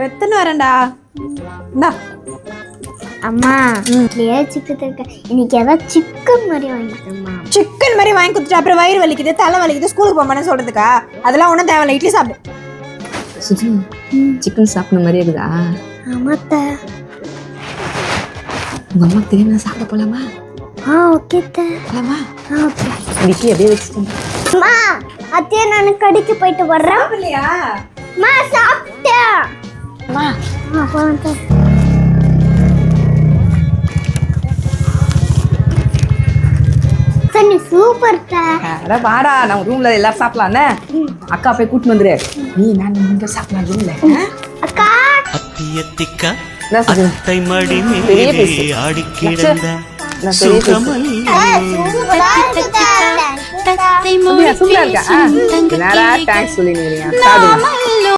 எத்தனை வரேன்டா. இந்தா அம்மா சிக்கன் இருக்கு, இன்னைக்கு ஏதாவது சிக்கன் மாதிரி வாங்கிக்கோமா. சிக்கன் மாதிரி வாங்கி கொடுத்துட்டு அப்புறம் வயிறு வலிக்குது தலை வலிக்குது ஸ்கூலுக்கு போமான்னு சொல்றதுக்கா? அதெல்லாம் ஒன்றும் தேவையில்ல, இட்லி சாப்பிடு. சுஜி சிக்கன் சாப்பிட்ற மாதிரி இருக்குதா? ஆமாத்த. உங்க அம்மா தெரியும் சாப்பிட போலாமா? ஓகே போலாமா? ஓகே. இன்னைக்கு அப்படியே வச்சுட்டேன். அம்மா அத்தையே நான் கடைக்கு போயிட்டு வர்றேன். இல்லையா? அம்மா சாப்பிட்டேன். அம்மா போறேன். தண்ணி சூப்பர் அட வாடா, நம்ம ரூம்ல எல்லாரும் சாப்பிடலாம்னே. அக்கா போய் கூட்டிட்டு வந்துரு. நீ நான் இங்க சாப்பிடலாம் ரூம்ல. அக்கா அத்தியத்திக்கா அத்தை மடி மேலே ஆடி கிடந்த சூப்பரா இருக்கு. சூப்பரா இருக்கா? தேங்க்ஸ் சொல்லி